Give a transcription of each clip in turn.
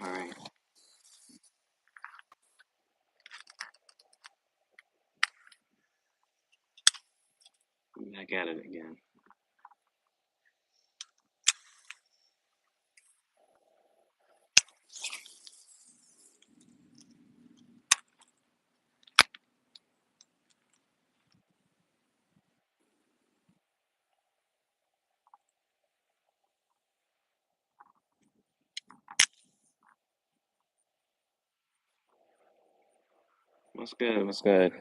Alright. Back at it again. What's good? What's good?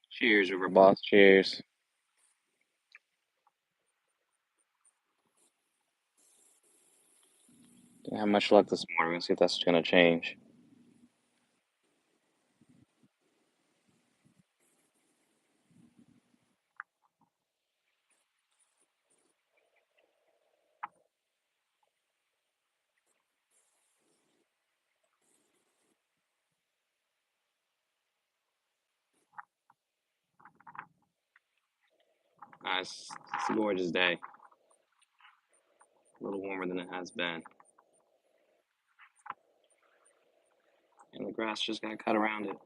Cheers, River Boss. Cheers. Didn't have much luck this morning. Let's see if that's gonna change. Nice. It's a gorgeous day. A little warmer than it has been. And the grass just got cut around it.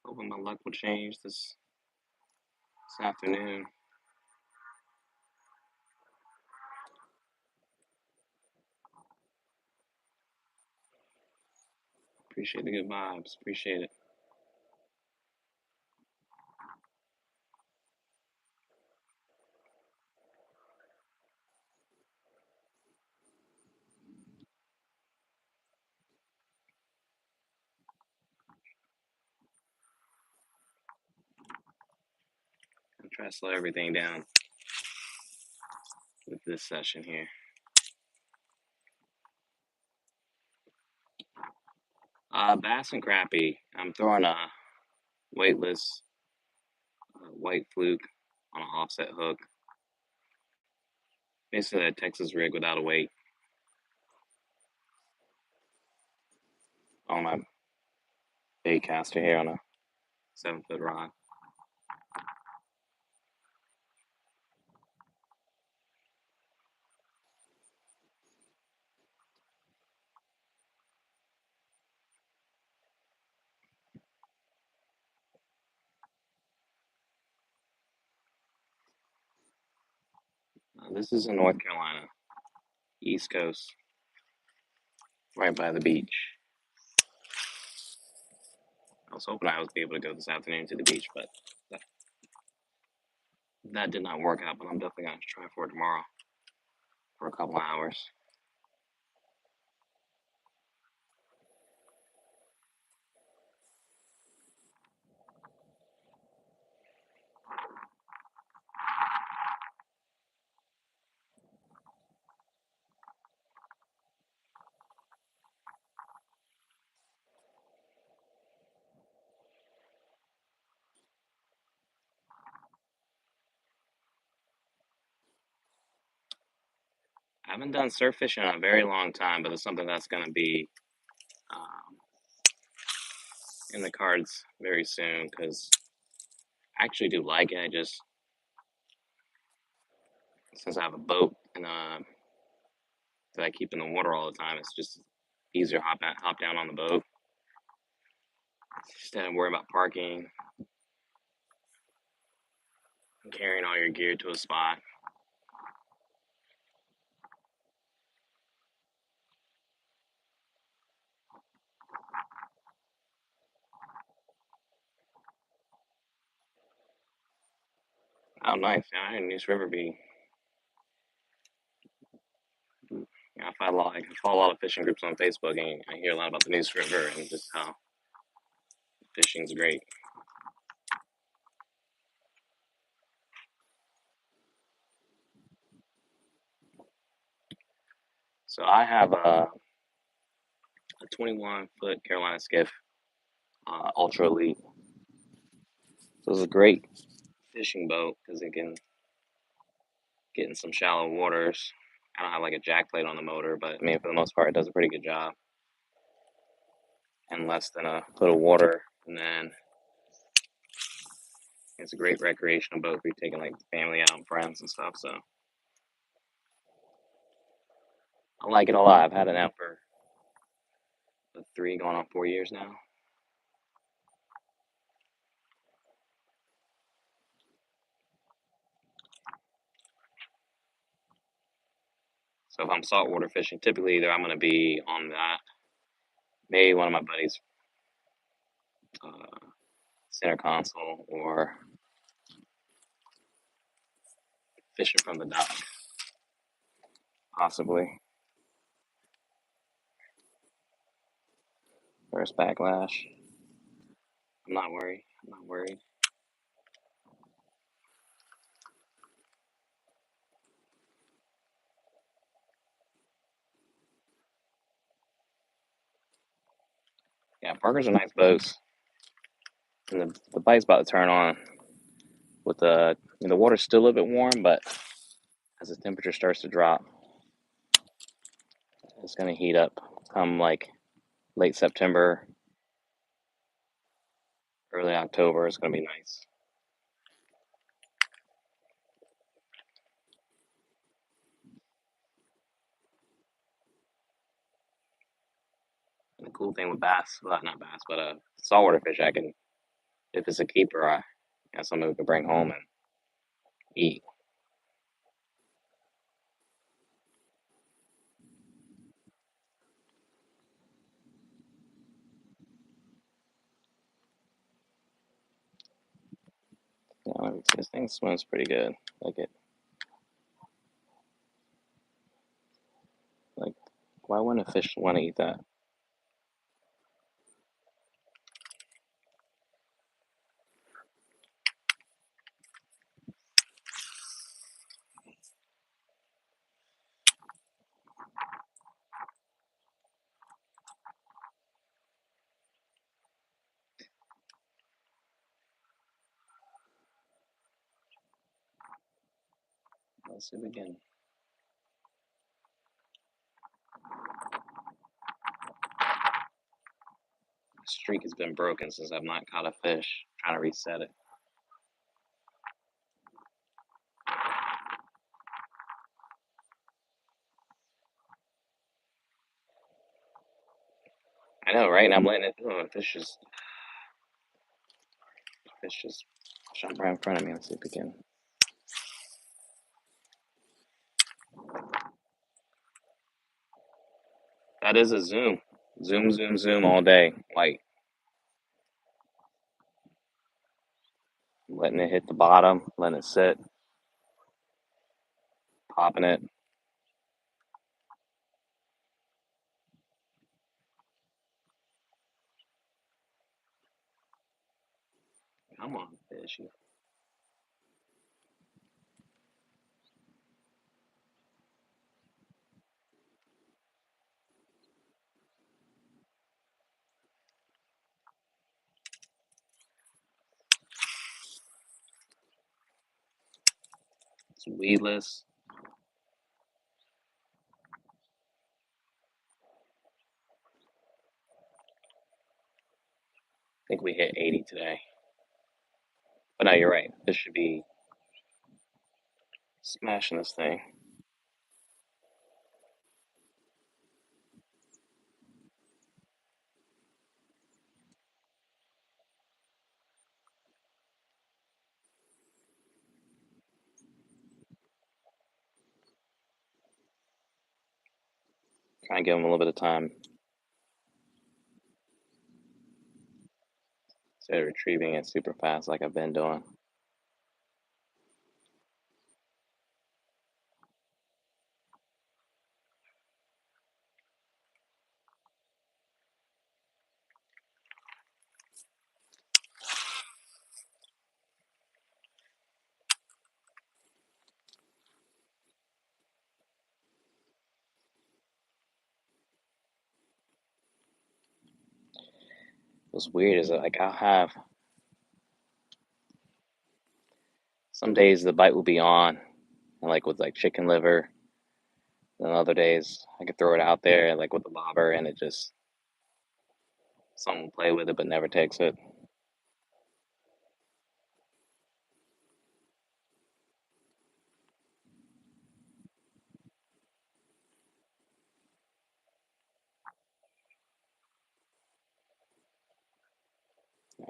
Hoping my luck will change this afternoon. Appreciate the good vibes. Appreciate it. I'll try to slow everything down with this session here. Bass and crappie. I'm throwing a weightless white fluke on an offset hook. Basically a Texas rig without a weight on a bait caster here on a 7-foot rod. This is in North Carolina, East Coast, right by the beach. I was hoping I would be able to go this afternoon to the beach, but that did not work out. But I'm definitely going to try for it tomorrow for a couple hours. I haven't done surf fishing in a very long time, but it's something that's going to be in the cards very soon because I actually do like it. I just, since I have a boat and that I keep in the water all the time, it's just Easier hop down on the boat instead of worry about parking and carrying all your gear to a spot. Oh, nice. Yeah, I heard News River be. Yeah, I follow a lot of fishing groups on Facebook, and I hear a lot about the News River and just how fishing's great. So I have a 21-foot Carolina skiff, ultra elite. So it's a great fishing boat because it can get in some shallow waters. I don't have like a jack plate on the motor, but I mean, for the most part, it does a pretty good job in less than a foot of water. And then it's a great recreational boat for you taking like family out and friends and stuff. So I like it a lot. I've had it now for 3 going on 4 years now. So if I'm saltwater fishing, typically either I'm going to be on that, maybe one of my buddies' uh, center console, or fishing from the dock, possibly. First backlash. I'm not worried. I'm not worried. Yeah, Parkers are nice boats. And the bite's about to turn on with the water's still a little bit warm, but as the temperature starts to drop, it's going to heat up. Come like late September, early October, it's going to be nice. And the cool thing with bass, well, not bass, but saltwater fish, I can, if it's a keeper, I have something we can bring home and eat. You know, this thing swims pretty good. Like it, like why wouldn't a fish want to eat that? Let's see if we can. The streak has been broken since I've not caught a fish. I'm trying to reset it. I know, right? And I'm letting it. Oh, fish just jump right in front of me. Let's see if we can. That is a zoom. Zoom, zoom, zoom all day. Like letting it hit the bottom, letting it sit, popping it. Come on, fish. It's weedless. I think we hit 80 today. But no, you're right. This should be smashing this thing. Try and give them a little bit of time instead of retrieving it super fast like I've been doing. What's weird is that like I'll have some days the bite will be on, and like with like chicken liver, and other days I could throw it out there like with the bobber, and it just someone will play with it but never takes it.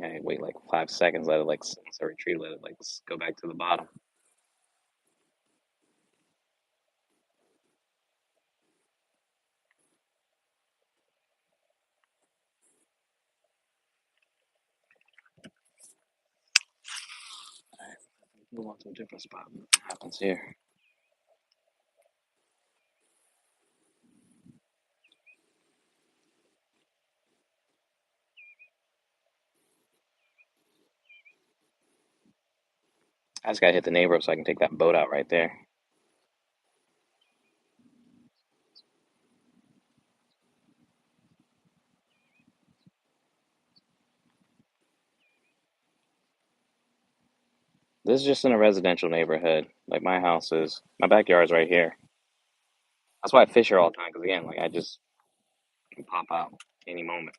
I wait like 5 seconds, let it like once I retrieve, let it like go back to the bottom. Alright, move on to a different spot. What happens here? I just gotta hit the neighbor so I can take that boat out right there. This is just in a residential neighborhood. Like my house is, my backyard's right here. That's why I fish here all the time. Because again, like I just can pop out any moment.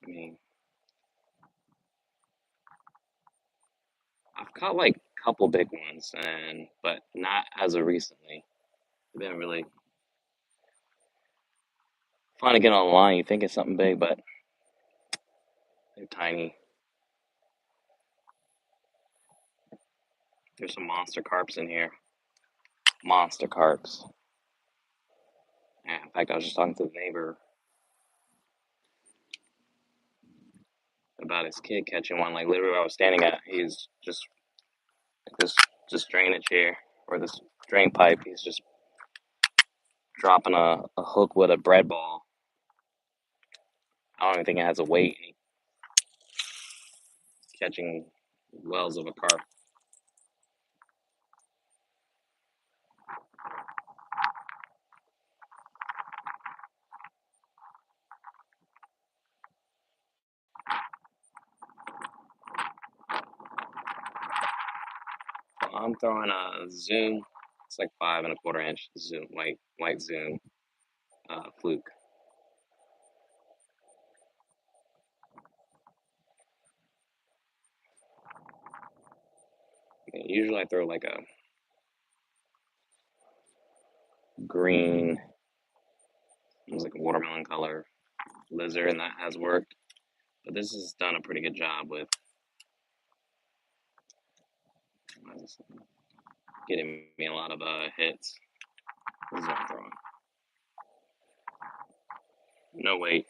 I mean, I've caught like a couple big ones, and but not as of recently. They've been really fun to get on the line. You think it's something big, but they're tiny. There's some monster carps in here. Monster carps. Yeah, in fact, I was just talking to the neighbor about his kid catching one. Like literally, where I was standing at, he's just like this drainage here or this drain pipe. He's just dropping a hook with a bread ball. I don't even think it has a weight. And he's catching wells of a carp. So I'm throwing a zoom. It's like 5 1/4 inch zoom, white zoom, fluke. Usually I throw like a green, it was like a watermelon color lizard, and that has worked. But this has done a pretty good job with getting me a lot of hits. This is what I'm throwing. No weight.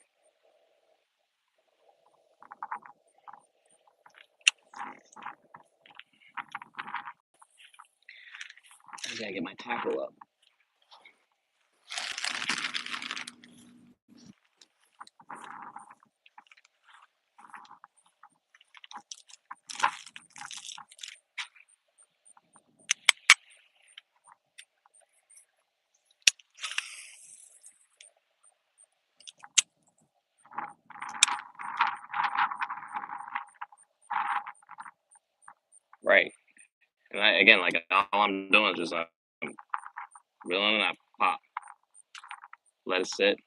I gotta get my tackle up. Right. And again, like all I'm doing is just reeling and I pop, let it sit.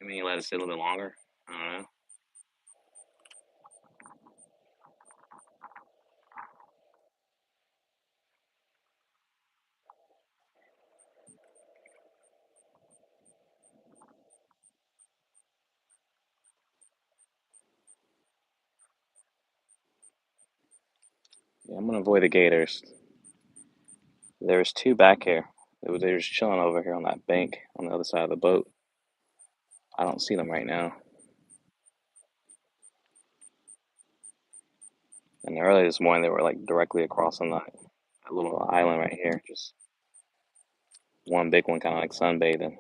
I mean, let it sit a little bit longer. I don't know. Yeah, I'm gonna avoid the gators. There's two back here. They were just chilling over here on that bank on the other side of the boat. I don't see them right now. And early this morning, they were like directly across on that little island right here. Just one big one, kind of like sunbathing.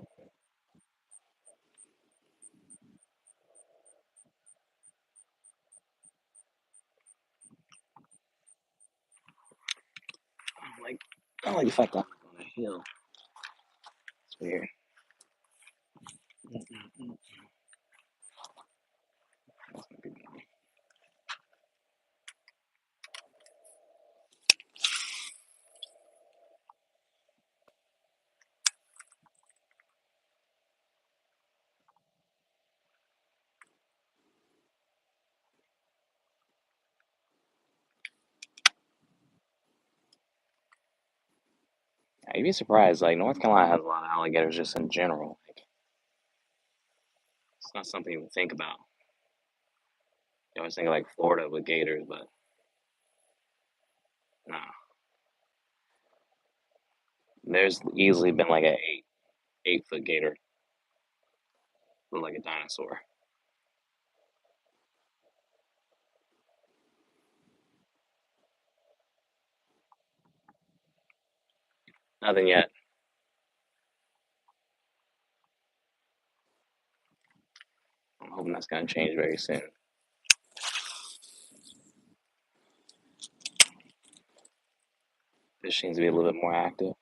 I don't like, I don't like the fact that I'm on a hill. It's weird. You'd be surprised. Like North Carolina has a lot of alligators just in general. Like, it's not something you would think about. You always think of like Florida with gators, but no. There's easily been like a 8 foot gator, look like a dinosaur. Nothing yet. I'm hoping that's gonna change very soon. Fish seems to be a little bit more active.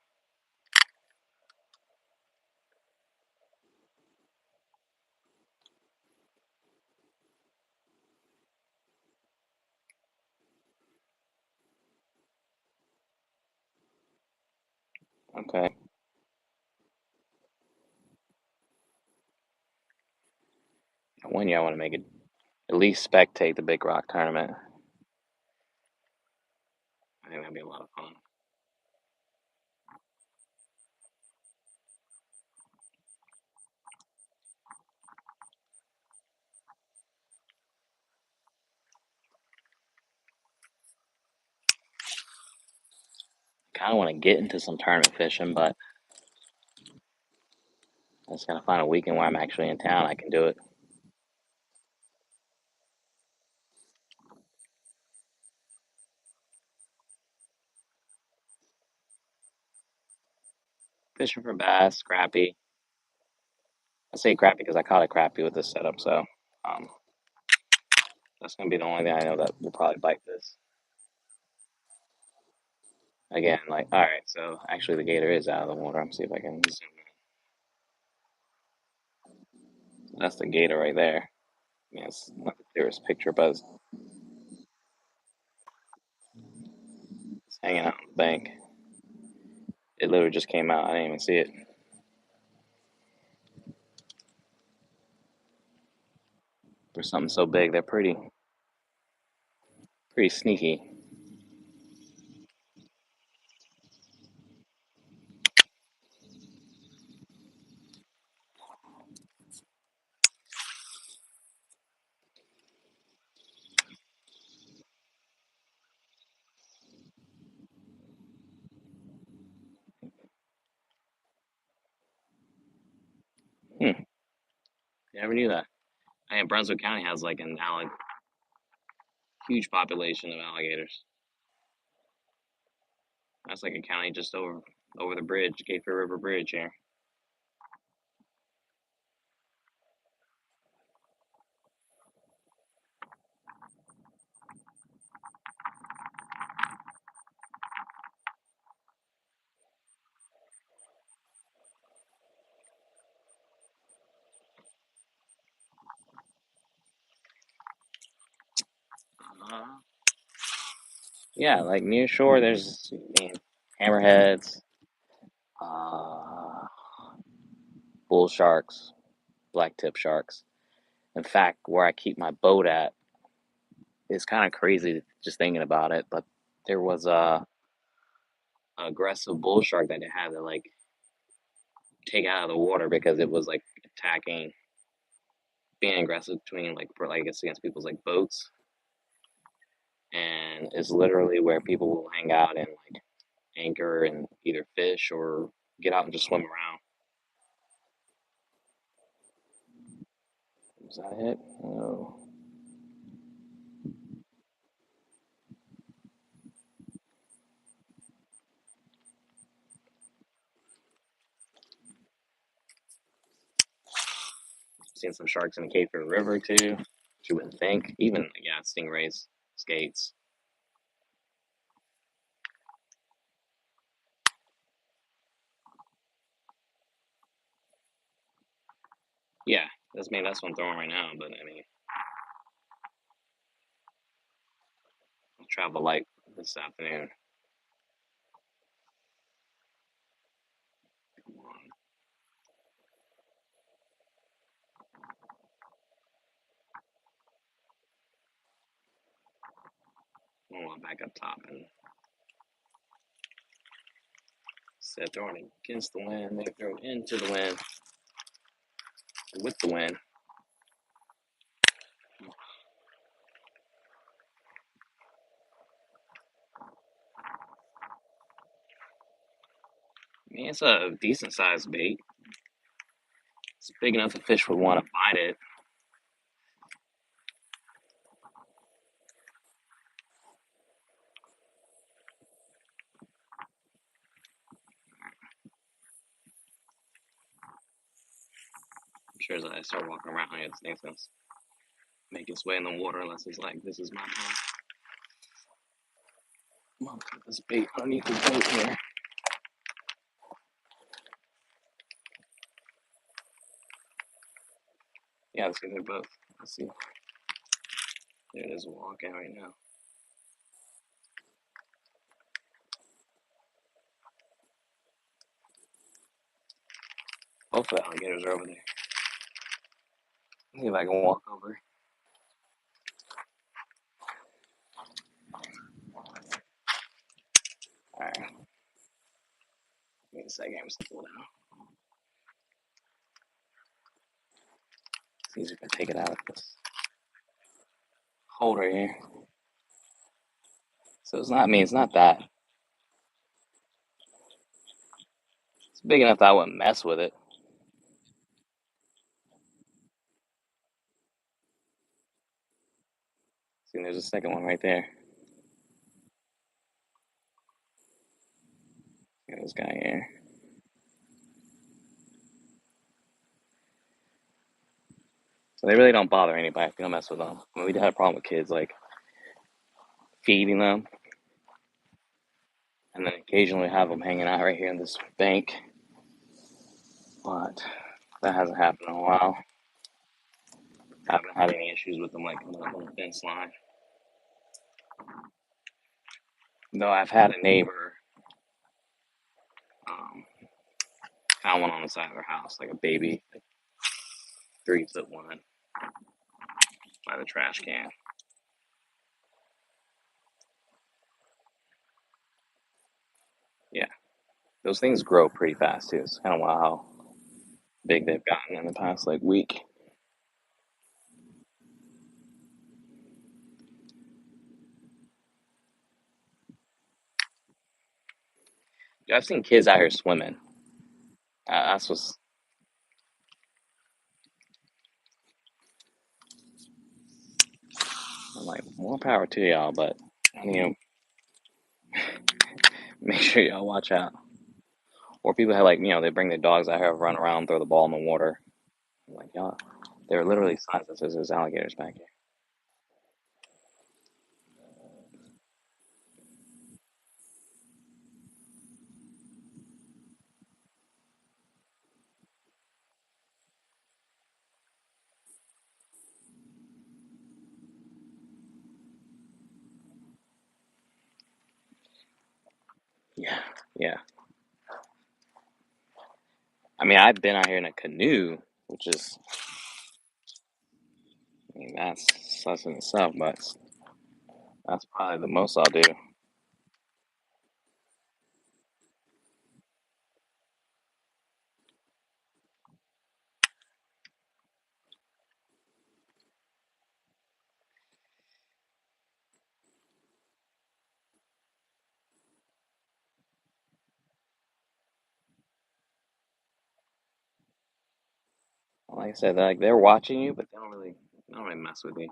Okay. One year I want to make it at least spectate the Big Rock tournament. I think that'd be a lot of fun. Kind of want to get into some tournament fishing, but I just gotta find a weekend where I'm actually in town. I can do it. Fishing for bass, crappie. I say crappie because I caught a crappie with this setup, so um, that's gonna be the only thing I know that will probably bite this. Again, like, all right, so actually the gator is out of the water. I'm see if I can zoom in. That's the gator right there. I mean, it's not the clearest picture, but it's hanging out on the bank. It literally just came out. I didn't even see it. For something so big, they're pretty sneaky. Hmm. You never knew that. I mean, Brunswick County has like an huge population of alligators. That's like a county just over the bridge, Gateway River Bridge here. Uh, yeah, like near shore, there's hammerheads, uh, bull sharks, black tip sharks. In fact, where I keep my boat at is kind of crazy just thinking about it. But there was a aggressive bull shark that they had to like take out of the water because it was like attacking, being aggressive between like for like against people's like boats, and and is literally where people will hang out and like anchor and either fish or get out and just swim around. Is that it? Oh, seen some sharks in the Cape Fear River too. Which you wouldn't think. Even yeah, stingrays, skates. Yeah, that's what I'm throwing right now. But I mean, I'll travel light this afternoon. Come on, I'm going back up top and instead of throwing against the wind, they throw into the wind with the wind. I mean, it's a decent sized bait. It's big enough a fish would want to bite it. I'm sure as I start walking around, it's thing's gonna make its way in the water unless it's like, this is my time. I'm gonna put this bait underneath the boat here. Yeah, let's see, they're both. Let's see. There it is walking right now. Both the alligators are over there. See if I can walk over. Alright. Give me a second. I'm just gonna pull down. See if we can take it out of this holder here. So it's not, I mean, it's not that. It's big enough that I wouldn't mess with it. See, there's a second one right there. Got this guy here. So they really don't bother anybody if you don't mess with them. I mean, we had a problem with kids like feeding them, and then occasionally have them hanging out right here in this bank. But that hasn't happened in a while. I haven't had any issues with them like coming up on the fence line. Though I've had a neighbor um, found one on the side of their house, like a baby, like 3 foot one, by the trash can. Yeah, those things grow pretty fast too. It's kind of wild how big they've gotten in the past like week. Yeah, I've seen kids out here swimming. That's what's. I'm like, more power to y'all, but you know, make sure y'all watch out. Or people have like, they bring their dogs out here, run around, throw the ball in the water. I'm like, y'all, there are literally signs that says there's alligators back here. Yeah, yeah. I mean, I've been out here in a canoe, which is, I mean, that's sus in itself, but that's probably the most I'll do. Like I said, they're watching you, but they don't really mess with you.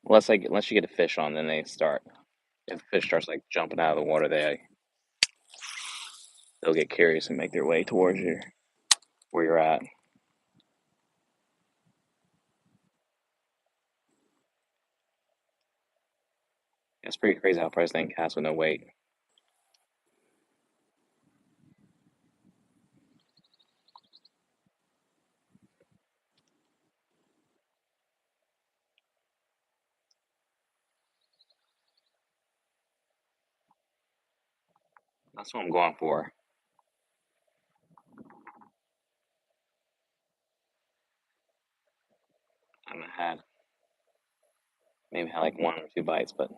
Unless you get a fish on, then they start. If the fish starts like jumping out of the water, they'll get curious and make their way towards you where you're at. It's pretty crazy how price they can cast with no weight. That's what I'm going for. I haven't had maybe had like one or two bites, but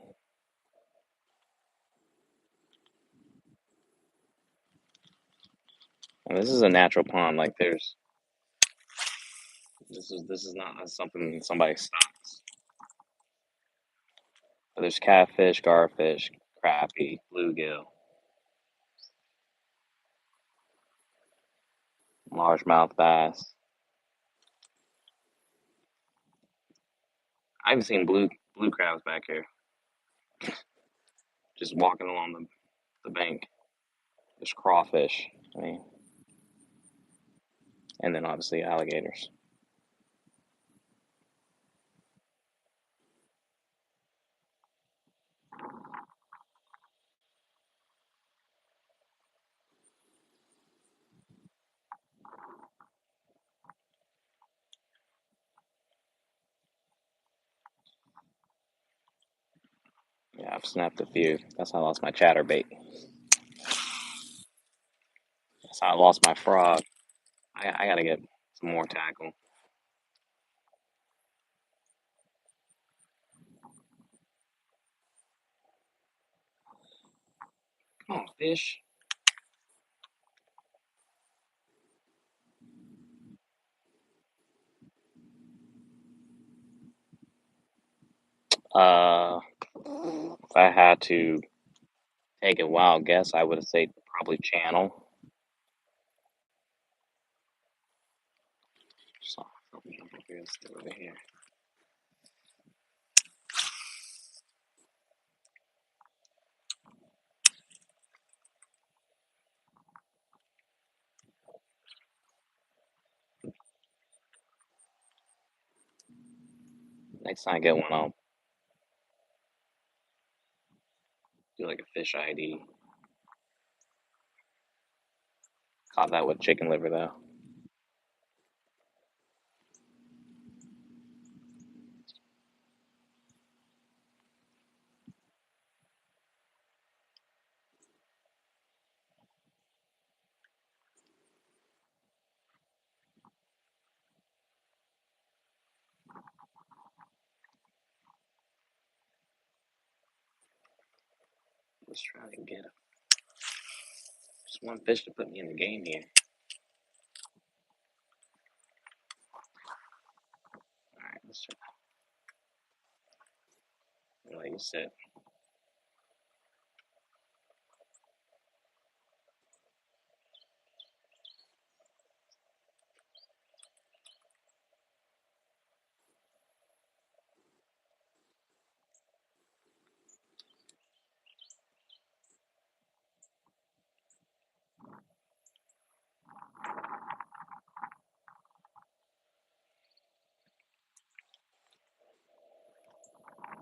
and this is a natural pond. Like this is not something somebody stocks. But there's catfish, garfish, crappie, bluegill, largemouth bass. I haven't seen blue crabs back here, just walking along the bank. There's crawfish. I mean, and then obviously alligators. Yeah, I've snapped a few. That's how I lost my chatterbait. That's how I lost my frog. I gotta get some more tackle. Come on, fish. If I had to take a wild guess, I would say probably channel. So, over here. Next time I get one, I'll do like a fish ID. Caught that with chicken liver though. Let's try to get just one fish to put me in the game here. All right, let's try. Like you said,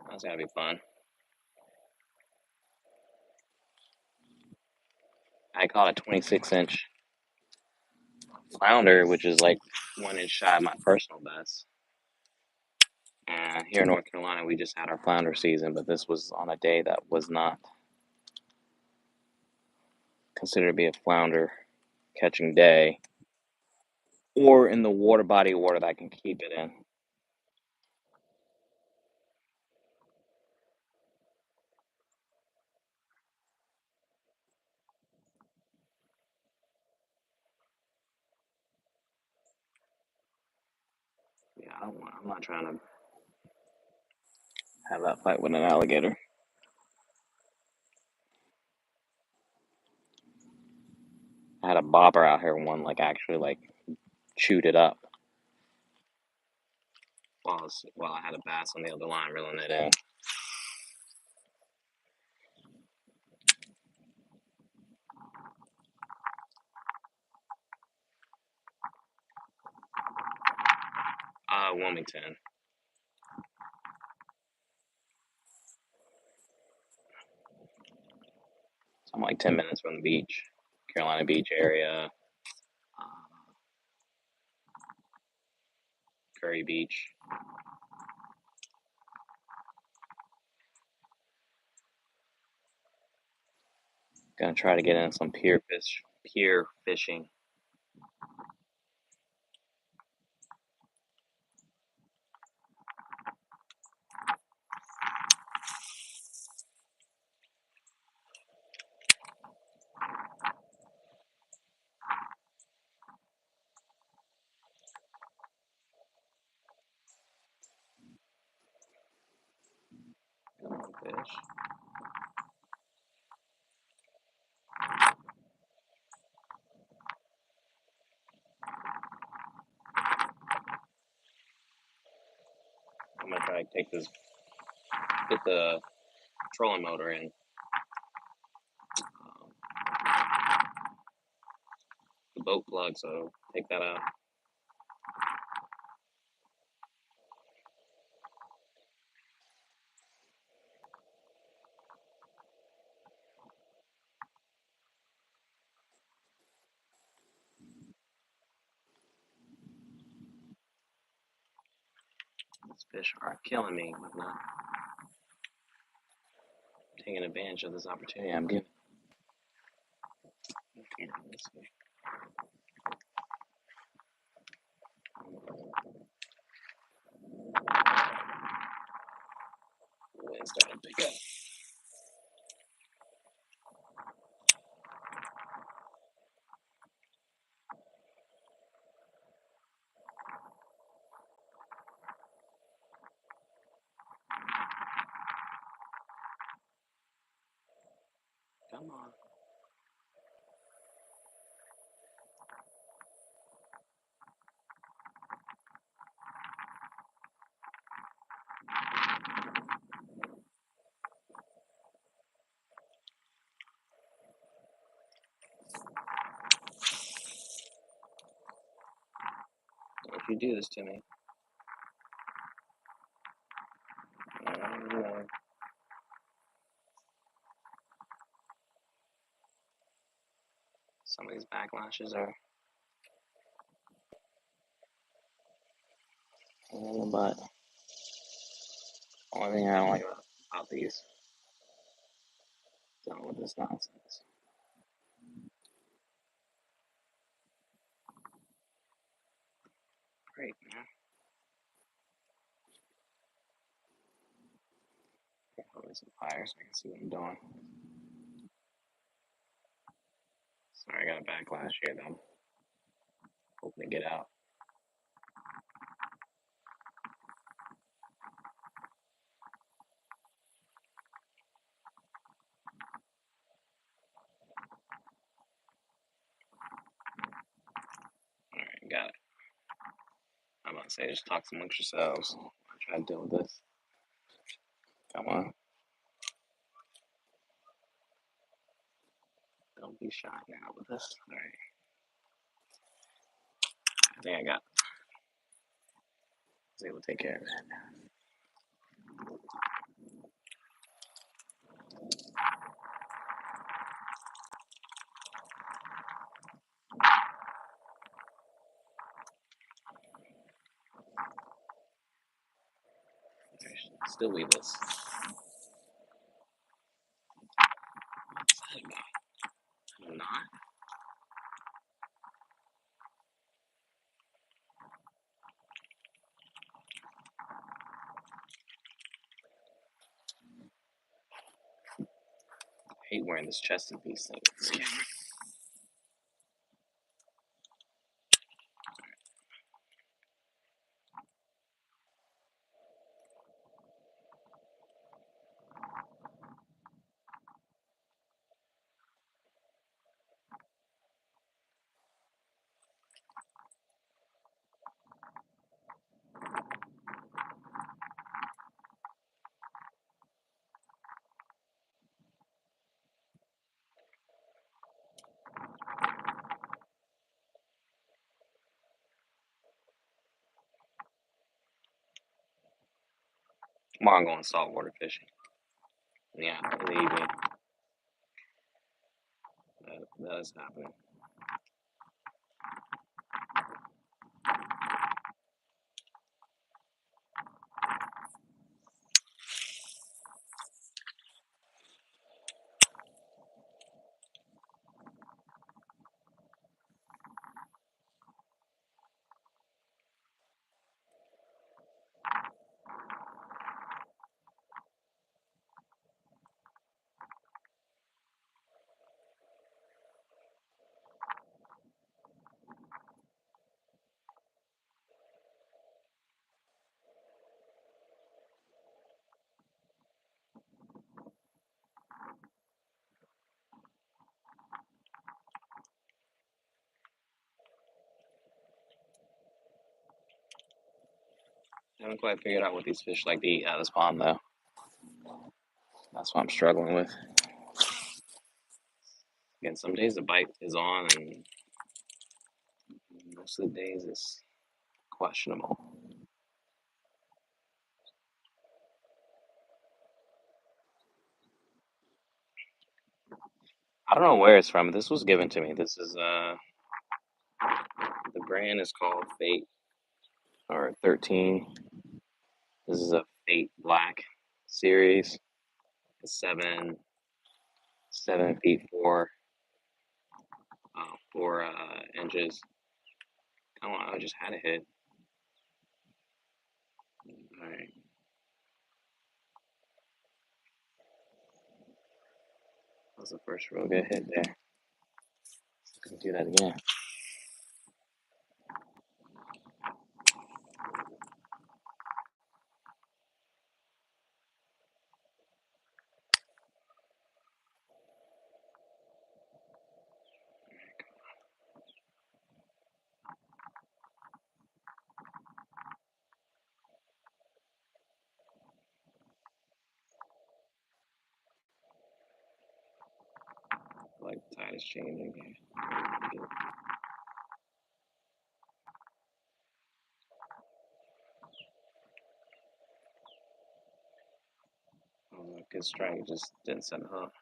that's gotta be fun. I caught a 26-inch flounder, which is like 1 inch shy of my personal best. And here in North Carolina, we just had our flounder season, but this was on a day that was not considered to be a flounder catching day, or in the body of water that I can keep it in. Yeah, I'm not trying to have that fight with an alligator. I had a bobber out here, one like actually like chewed it up while I had a bass on the other line reeling it in. 1 me 10. So I'm like 10 minutes from the beach, Carolina Beach area, Curry Beach. Gonna try to get in some pier fishing. Come on, fish. I'm gonna try to get the trolling motor in. The boat plug, so take that out. These fish are killing me with not taking advantage of this opportunity I'm given. Wind's starting to pick up. Come on. If you do this to me, some of these backlashes are in the butt. Only thing I don't like about these. Done with this nonsense. Great, man. Hold this fire so I can see what I'm doing. Sorry, I got a backlash here though. Hoping to get out. Alright, got it. I'm about to say, just talk amongst yourselves. I'll try to deal with this. Come on. Don't be shy now with this. Alright. I think I was able to take care of it. Still weedless. What's that about? I'm not. I hate wearing this chested piece thing with this camera. Tomorrow I'm going saltwater fishing. Yeah, in the evening. That is happening. I haven't quite figured out what these fish like to eat out of this pond, though. That's what I'm struggling with. Again, some days the bite is on, and most of the days it's questionable. I don't know where it's from. This was given to me. This is the brand is called Fate or 13. This is a Fate Black series. It's 7 feet 4 inches. I don't know. I just had a hit. All right. That was the first real good hit there. Gonna do that again. Like the tide is changing here. Oh, good strike. It just didn't send a hook.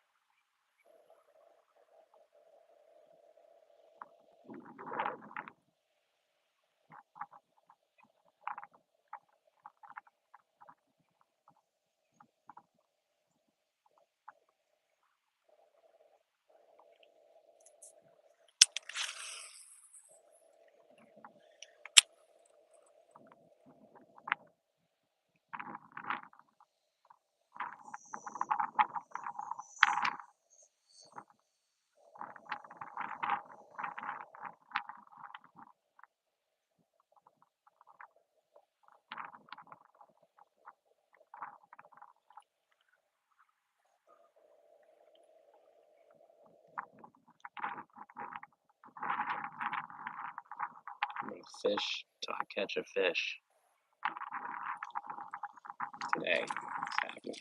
I'm gonna fish till I catch a fish today. It's happening.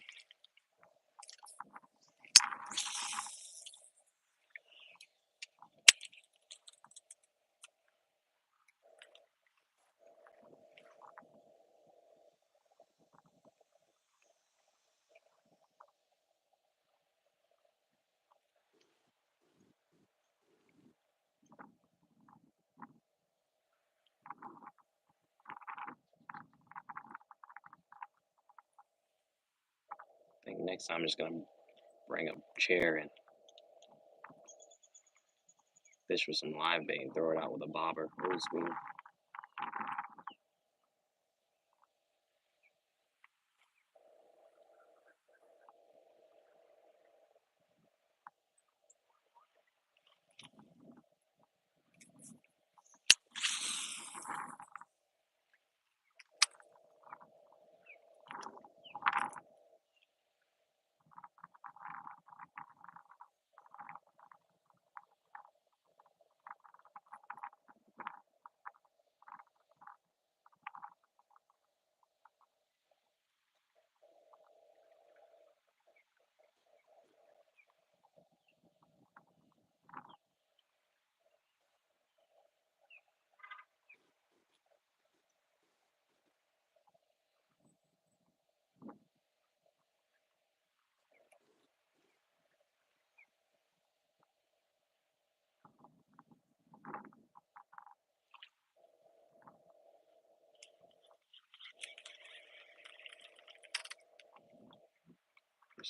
I think next time I'm just gonna bring a chair and fish with some live bait and throw it out with a bobber. Old school.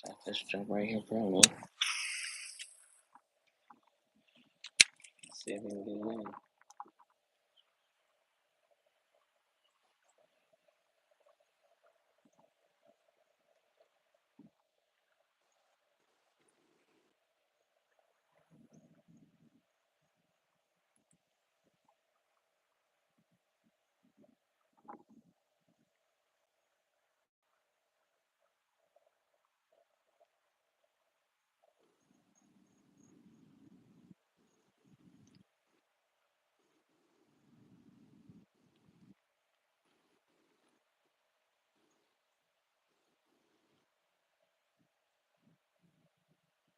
There's that fish jump right here in front of me. Let's see if we can get it in.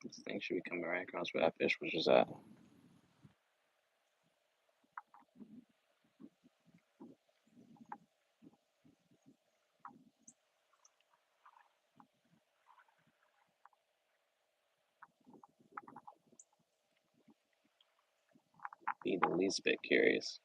This thing should be coming right across where that fish was just at. Be the least bit curious.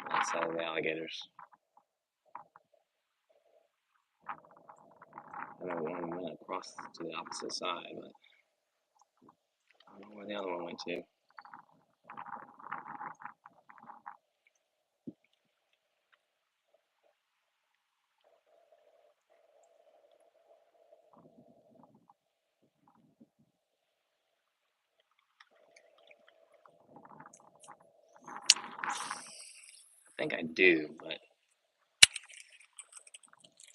That's all the alligators. And then one went across to the opposite side, but I don't know where the other one went to. I think I do, but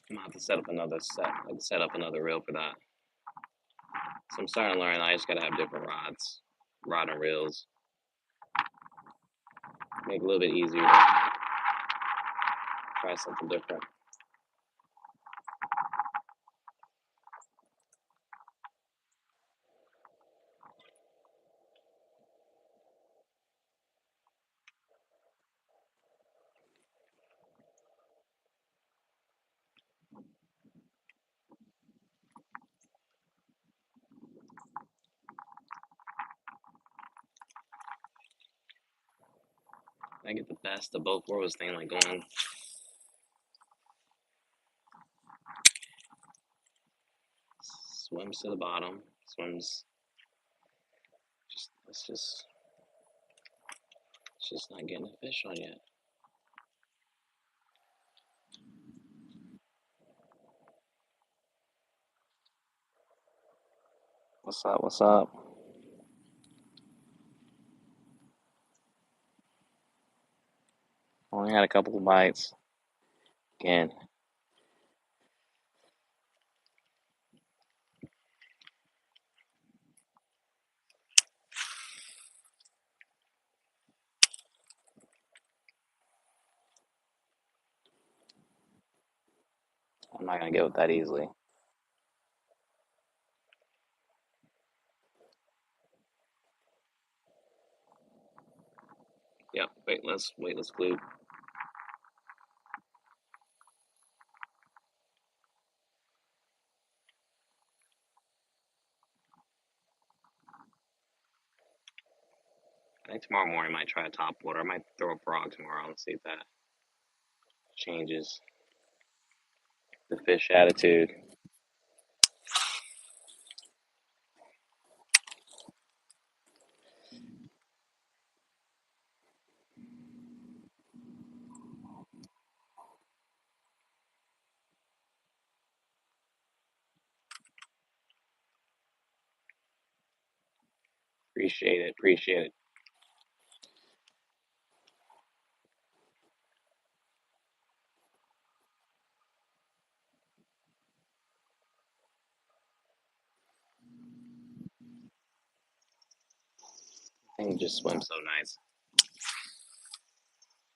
I'm gonna have to set up another reel for that. So I'm starting to learn I just gotta have different rods, rod and reels. Make it a little bit easier to try something different. I get the best of both worlds thing, like going swims to the bottom, swims. It's just not getting a fish on yet. What's up? What's up? Only had a couple of bites. Again, I'm not gonna get it that easily. Yep. Weightless Fluke. I think tomorrow morning I might try a topwater. I might throw a frog tomorrow and see if that changes the fish attitude. Appreciate it. Appreciate it. I think it just swims so nice.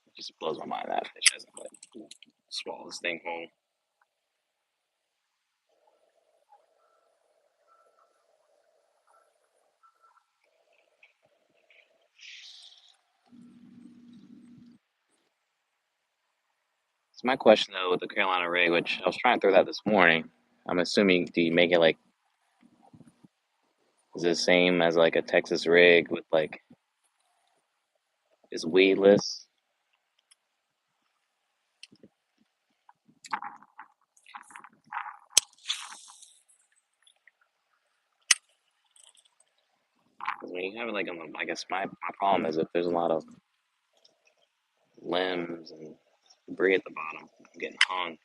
It just blows my mind that fish hasn't like swallowed this thing whole. So my question though with the Carolina rig, which I was trying to throw that this morning, I'm assuming do you make it like is it the same as like a Texas rig with like is weedless? Because when you have it like on the, I guess my problem is if there's a lot of limbs and debris at the bottom, I'm getting hung.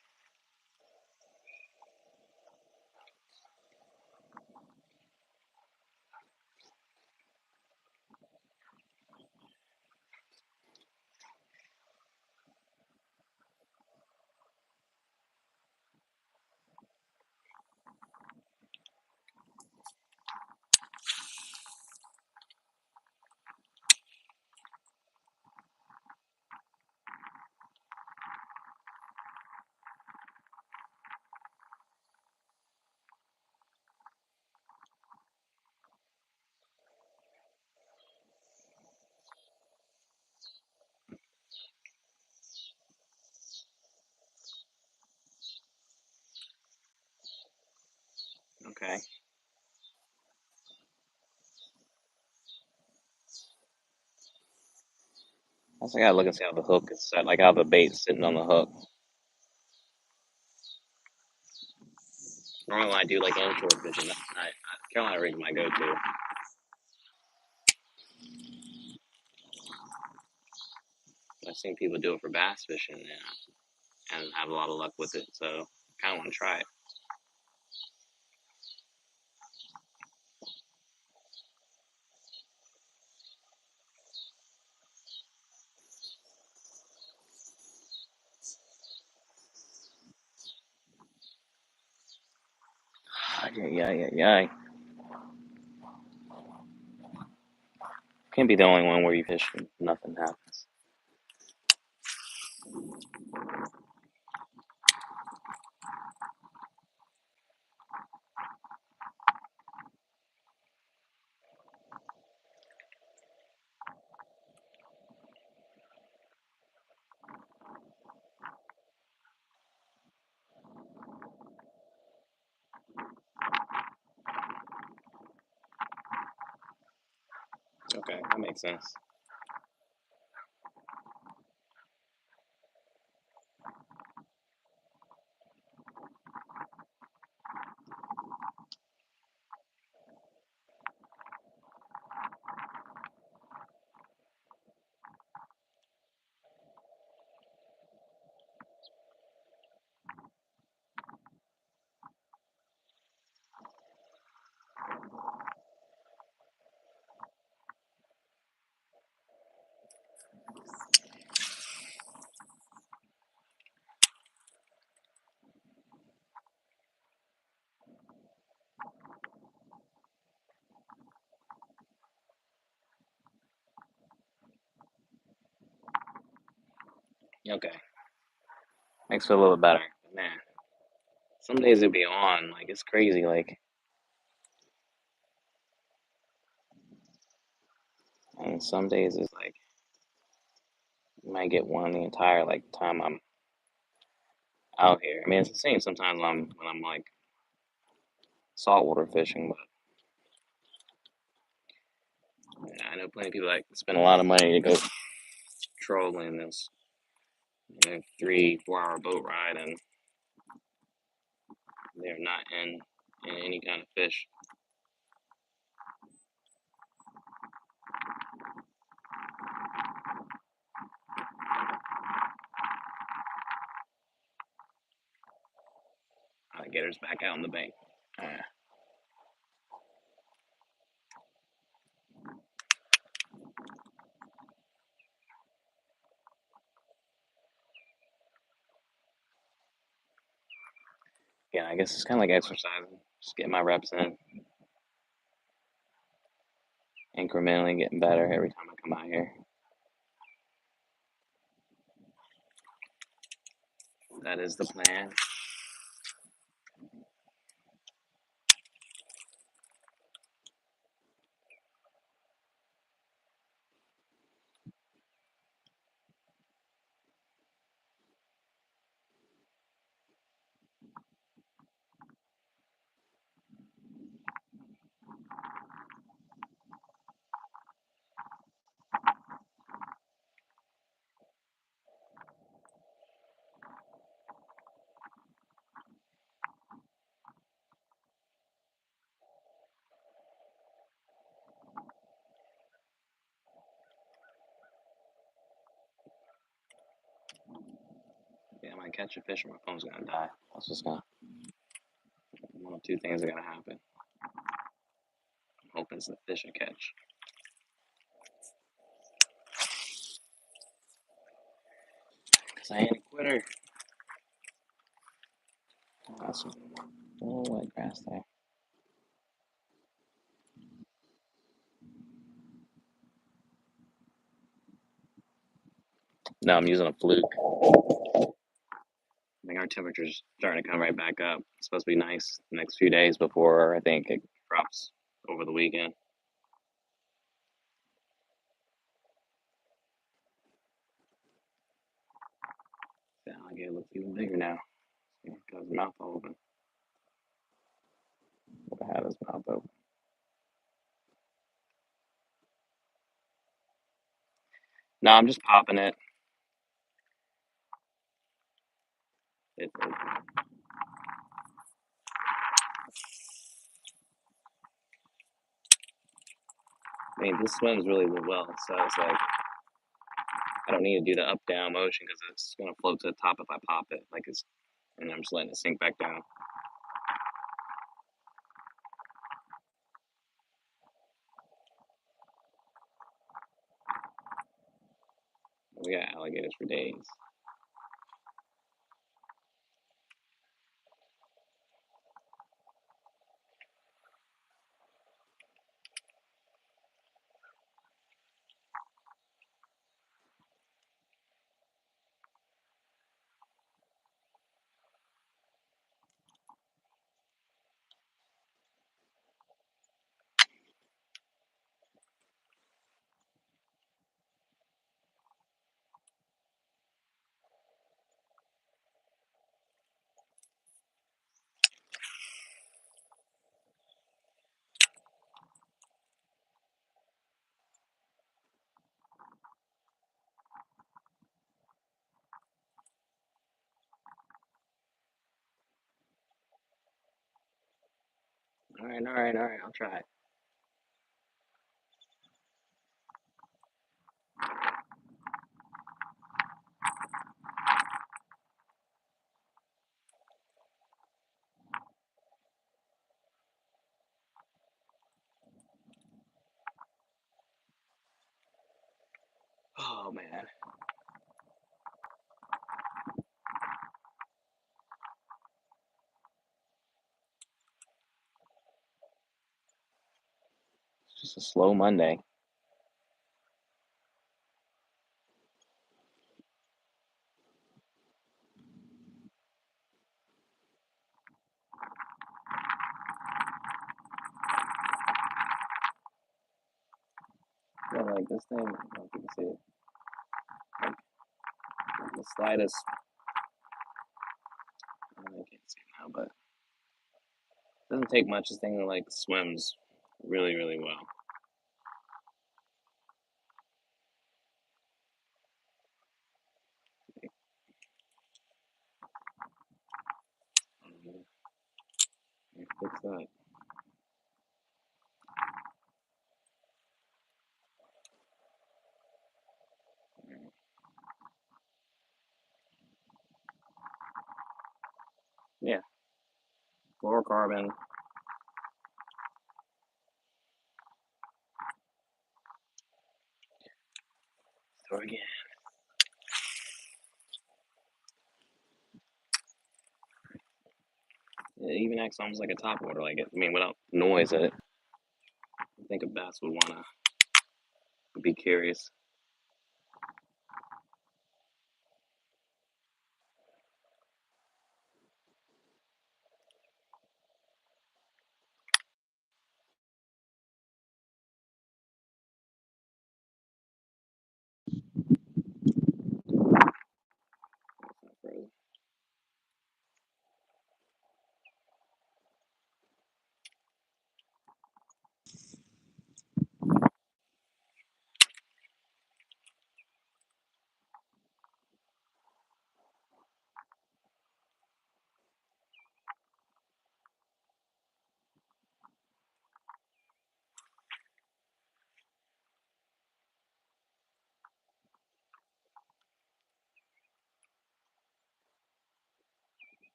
Okay. I guess I gotta look and see how the hook is set, like how the bait's sitting on the hook. Normally when I do like inshore fishing, Carolina rig is my go-to. I've seen people do it for bass fishing and have a lot of luck with it, so I kind of want to try it. Yeah. Can't be the only one where you fish and nothing happens. Okay, that makes sense. Okay, makes it feel a little better. Man, some days it'll be on, like it's crazy. Like, and some days it's like you might get one the entire like time I'm out here. I mean, it's the same sometimes when I'm like saltwater fishing, but yeah, I know plenty of people like spend a lot of money to go trolling this 3-4 hour boat ride, and they're not in any kind of fish. Alligators back out on the bank. Yeah, I guess it's kind of like exercising, just getting my reps in, incrementally getting better every time I come out here. That is the plan. catch a fish or my phone's gonna die. That's just gonna, one of two things are gonna happen. I'm hoping it's the fish I catch. Cause I ain't a quitter. That's some little wet grass there. No, I'm using a Fluke. I think our temperature's starting to come right back up. It's supposed to be nice the next few days before I think it drops over the weekend. The alligator looks even bigger now. He's got his mouth open. He'll have his mouth open. No, I'm just popping it. I mean, this swims really well, so it's like I don't need to do the up down motion because it's gonna float to the top if I pop it. Like it's, and I'm just letting it sink back down. We got alligators for days. All right, all right, all right. I'll try it. Oh man, it's just a slow Monday. Yeah, like this thing. I don't know if you can see it. Like the slightest. I can't see it now, but it doesn't take much. This thing like swims really, really well. Fix that. Yeah, fluorocarbon. So again, it even acts almost like a topwater. Like it. I mean, without noise. I think a bass would wanna be curious.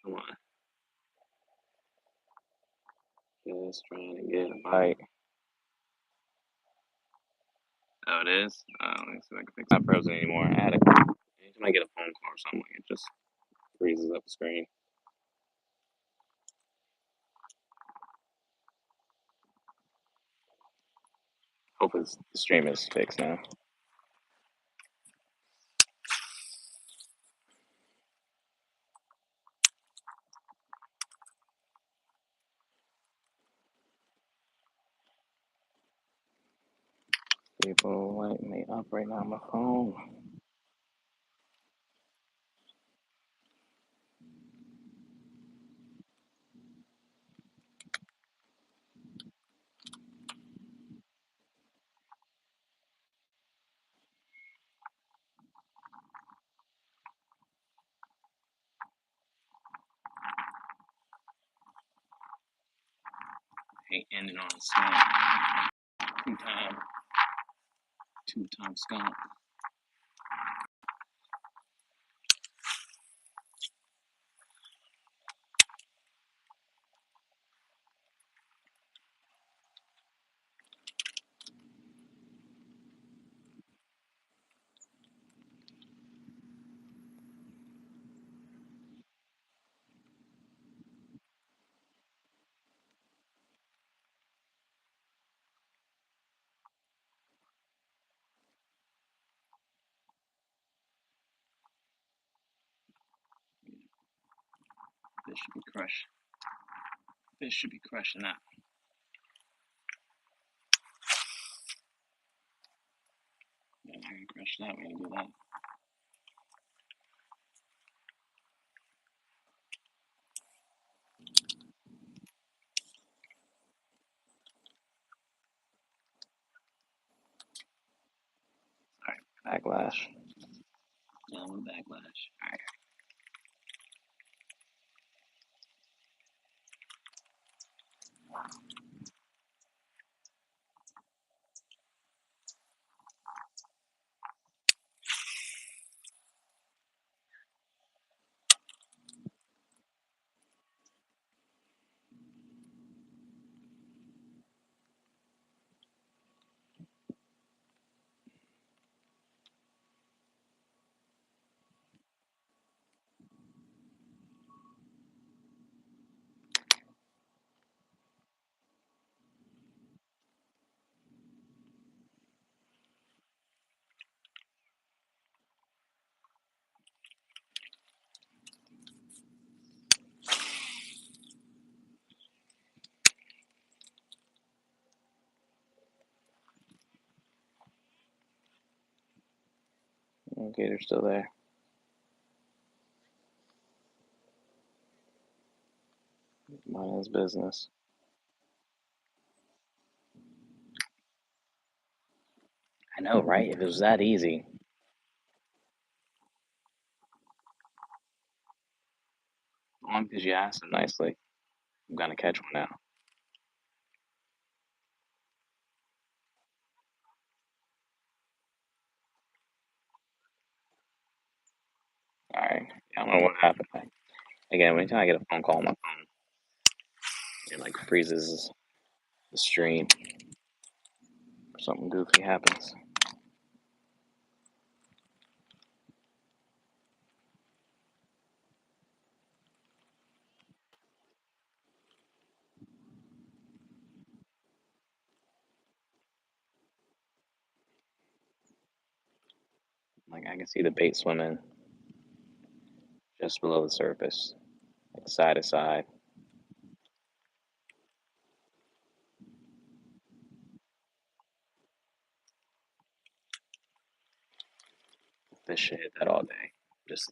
Come on. Just trying to get a bite. Oh, it is? Let me see if I can fix it. It's not frozen anymore. Anytime I get a phone call or something, it just freezes up the screen. Hopefully the stream is fixed now. People light me up right now on my phone. Hey, ending on a skunk. Two-time skunk. Fish should be crushed. Fish should be crushing that. Yeah, I can crush that when you do that. Alright, backlash. Downward backlash. Alright. Gator's still there. Mind his business. I know, right? If it was that easy. As long as you asked him nicely. I'm gonna catch one now. Alright. Yeah, I don't know what happened. Again, anytime I get a phone call on my phone, it like freezes the stream. Something goofy happens. Like I can see the bait swimming just below the surface, like side to side. Fish should hit that all day. Just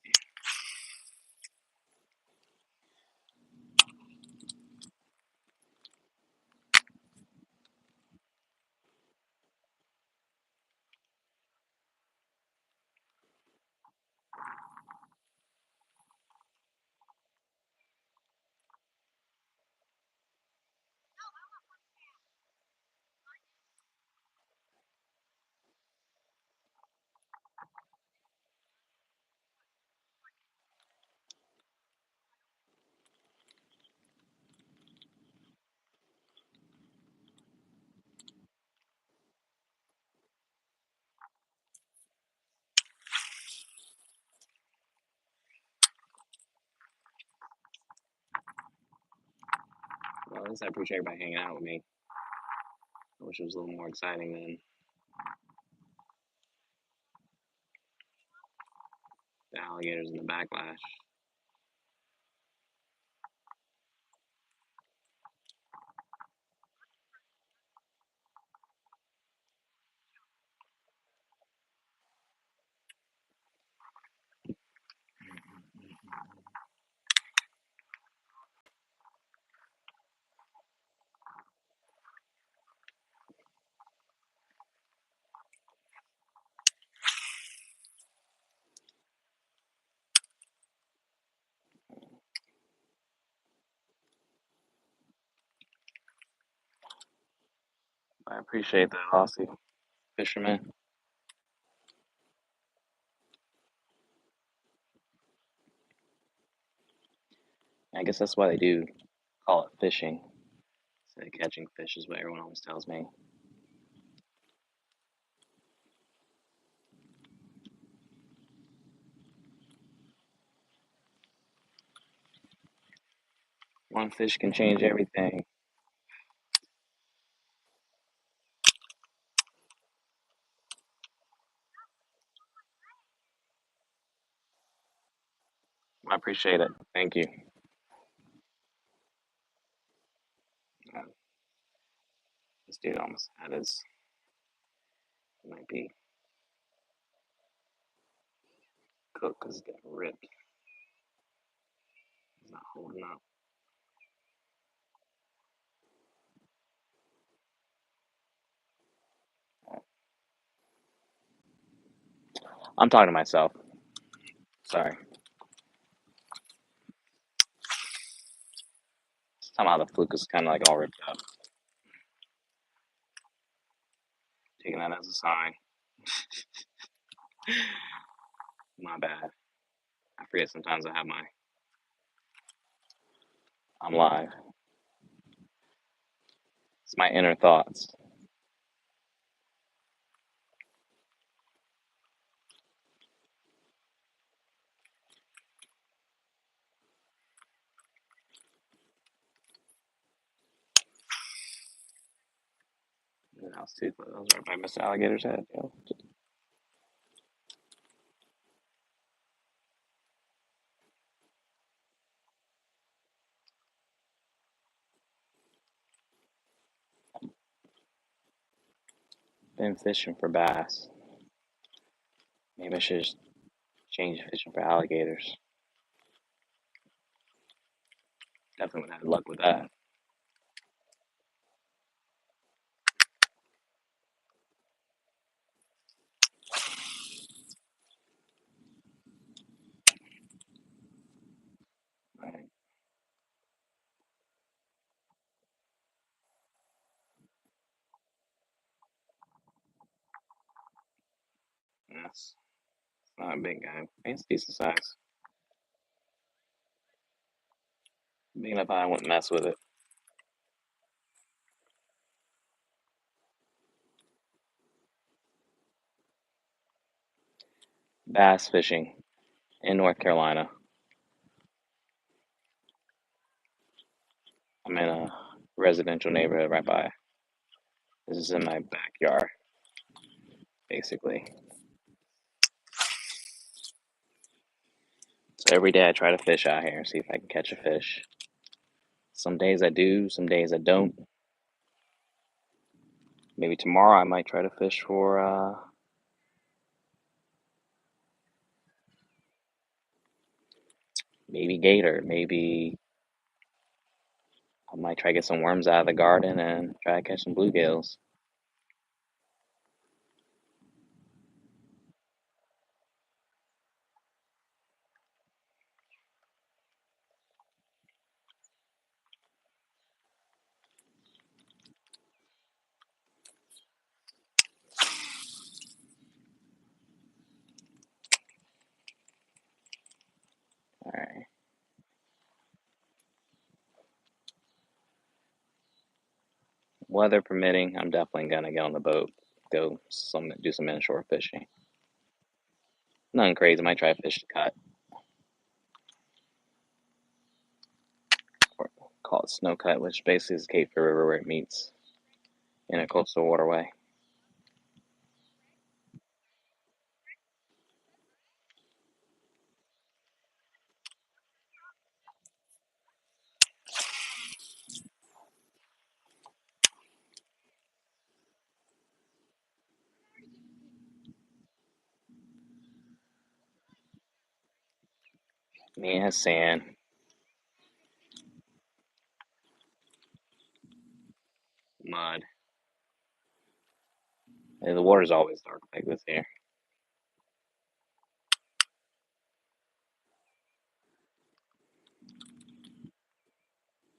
I appreciate everybody hanging out with me. I wish it was a little more exciting than the alligators and the backlash. I appreciate that, Aussie fisherman. I guess that's why they do call it fishing. Instead of catching fish is what everyone always tells me. One fish can change everything. I appreciate it. Thank you. Uh, this dude almost had his, he might be cooked because it's getting ripped. He's not holding up. I'm talking to myself. Sorry. Somehow the fluke is kind of like all ripped up. Taking that as a sign. My bad. I forget sometimes I have my. I'm live. It's my inner thoughts. That was too close. That was right by Mr. Alligator's head. Yo. Been fishing for bass. Maybe I should just change fishing for alligators. Definitely would have had luck with that. Right. That's not a big guy. It's decent size. Big enough I wouldn't mess with it. Bass fishing in North Carolina. I'm in a residential neighborhood right by. This is in my backyard, basically. So every day I try to fish out here and see if I can catch a fish. Some days I do, some days I don't. Maybe tomorrow I might try to fish for maybe gator. Maybe I might try to get some worms out of the garden and try to catch some bluegills. All right. Weather permitting, I'm definitely gonna get on the boat, do some inshore fishing. Nothing crazy. I might try to fish the cut. Of call it Snowcut, which basically is Cape Fear River where it meets in a coastal waterway. I mean, it has sand, mud. And the water's always dark like this here.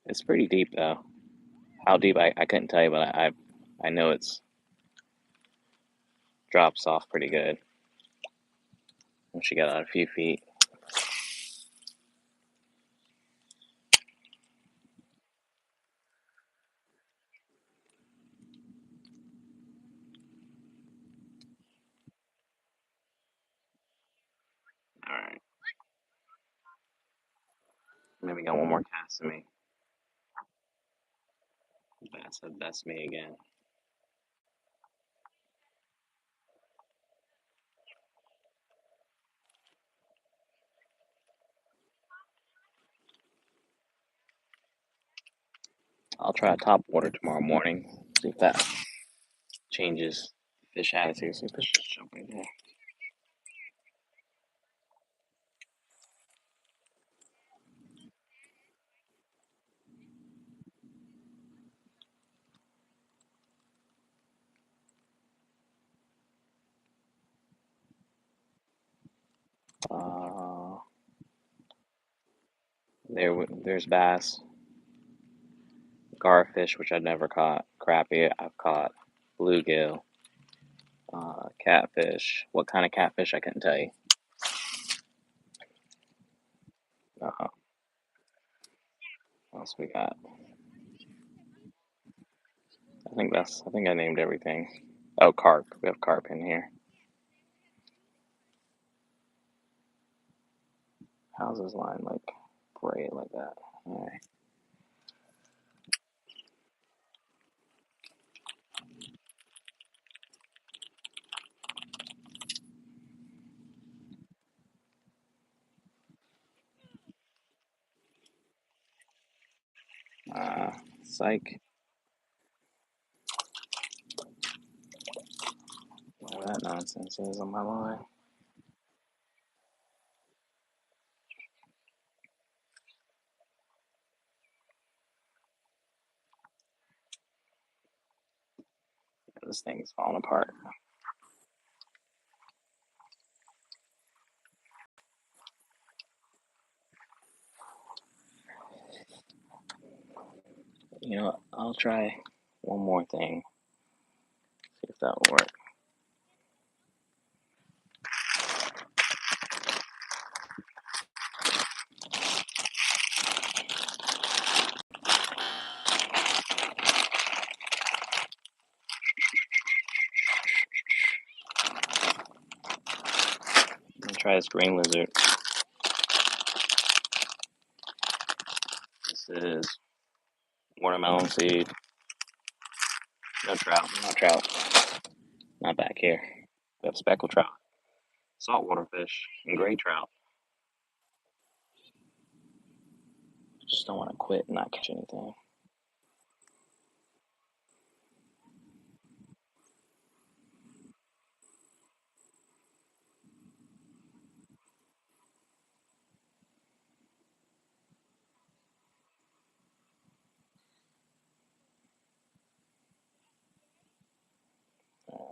It's pretty deep though. How deep I couldn't tell you, but I know it's drops off pretty good once you get out a few feet. All right, maybe got one more cast in me. That's me again. I'll try Topwater tomorrow morning. See if that changes fish attitude. See if fish is jumping there. There's bass, garfish, which I've never caught. Crappie, I've caught. Bluegill, catfish. What kind of catfish? I couldn't tell you. Uh, what else we got? I think I named everything. Oh, carp. We have carp in here. How's this line like braid like that? All right. Psych. Whatever that nonsense is on my line. This thing is falling apart. You know, I'll try one more thing. See if that will work. I'll try this green lizard. This is watermelon seed. No trout. No trout. Not back here. We have speckled trout, saltwater fish, and gray trout. Just don't want to quit and not catch anything.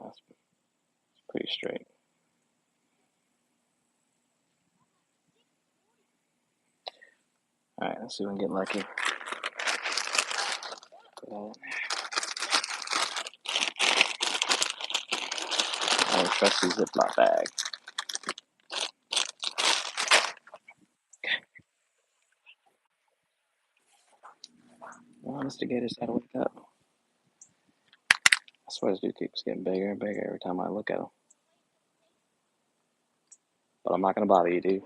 That's pretty straight. All right, let's see if we can get lucky. I trust the Ziploc bag. Well, Mr. Gator's got to wake up. I swear this dude keeps getting bigger and bigger every time I look at him. But I'm not going to bother you, dude.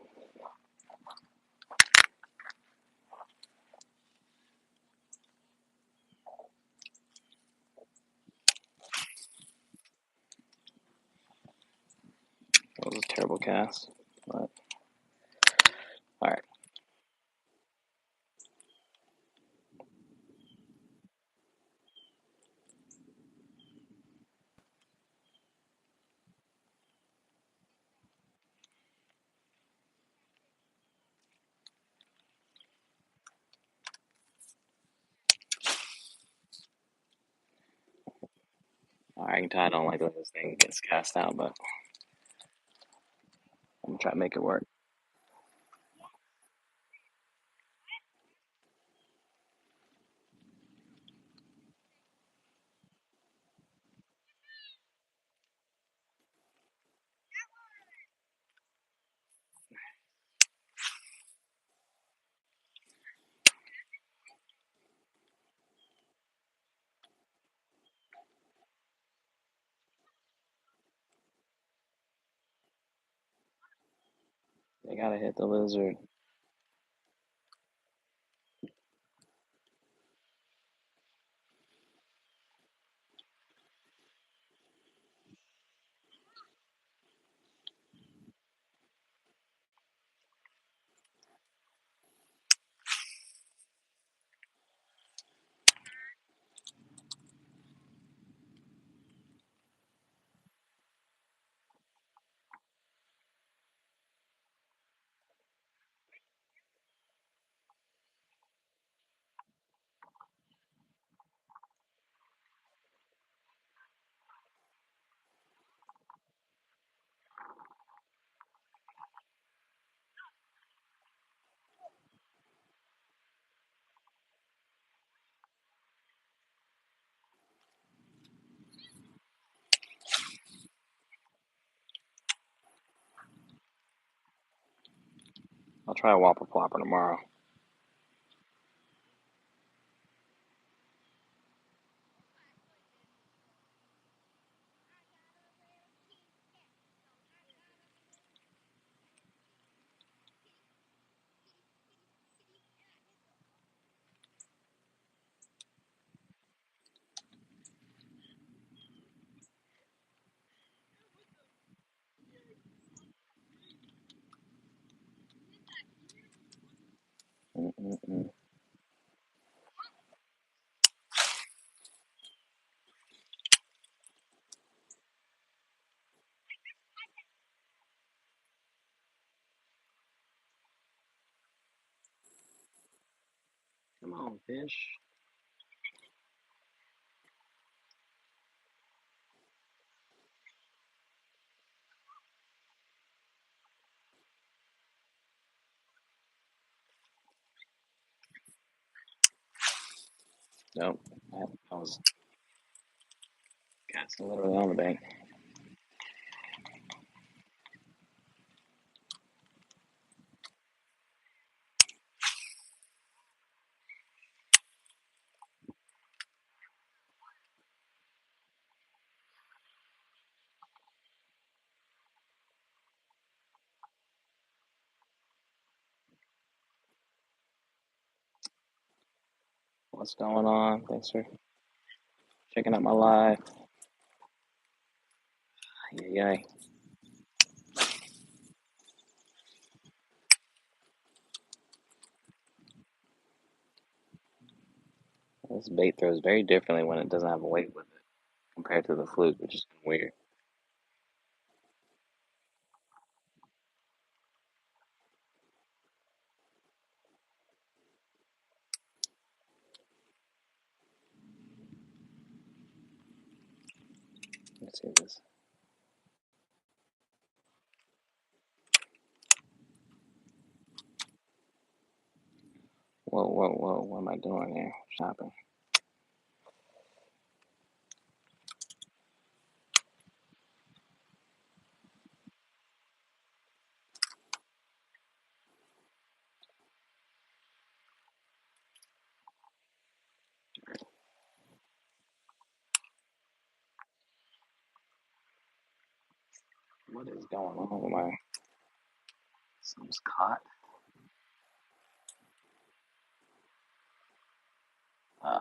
Terrible cast, but all right. All right, I can tell I don't like when this thing gets cast out, but I'm gonna try to make it work. They gotta hit the lizard. I'll try a Whopper Plopper tomorrow. Mm-mm-mm. Come on, fish. Nope. I was casting literally on the bank. What's going on? Thanks for checking out my live. Yay. This bait throws very differently when it doesn't have a weight with it compared to the Fluke, which is weird. Let's see this. Whoa, whoa, whoa. What am I doing here? Shopping. What is going on with my... Something's caught. Uh,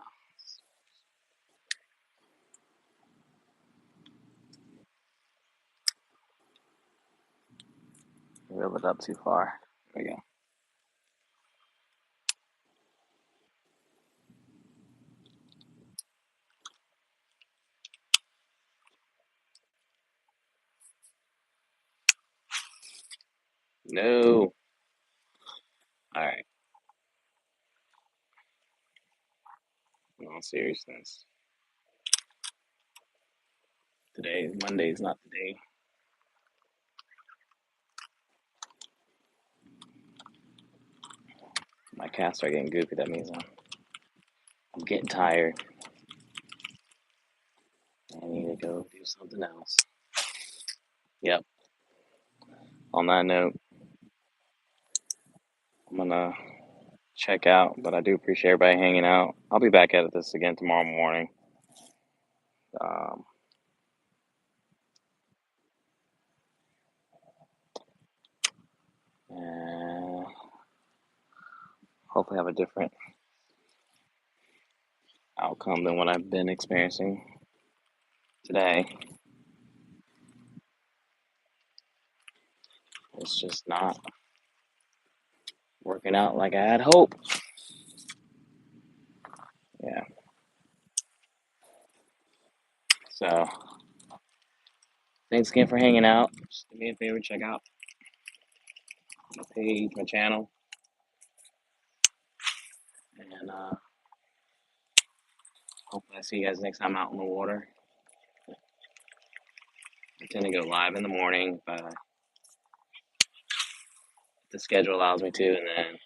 Reel it up too far. There we go. No. All right. In all seriousness, Monday's not the day. My casts are getting goofy. That means I'm getting tired. I need to go do something else. Yep. On that note, I'm gonna check out, but I do appreciate everybody hanging out. I'll be back at this again tomorrow morning. Um, and hopefully have a different outcome than what I've been experiencing today. It's just not working out like I had hope. Yeah. So thanks again for hanging out. Just do me a favor, check out my page, my channel, and hopefully I see you guys next time out in the water. I tend to go live in the morning, but the schedule allows me to, and then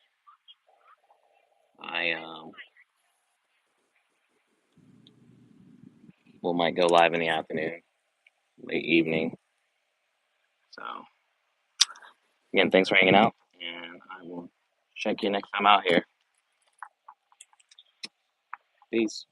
I might go live in the afternoon, late evening. So again, thanks for hanging out, and I will check you next time out here. Peace.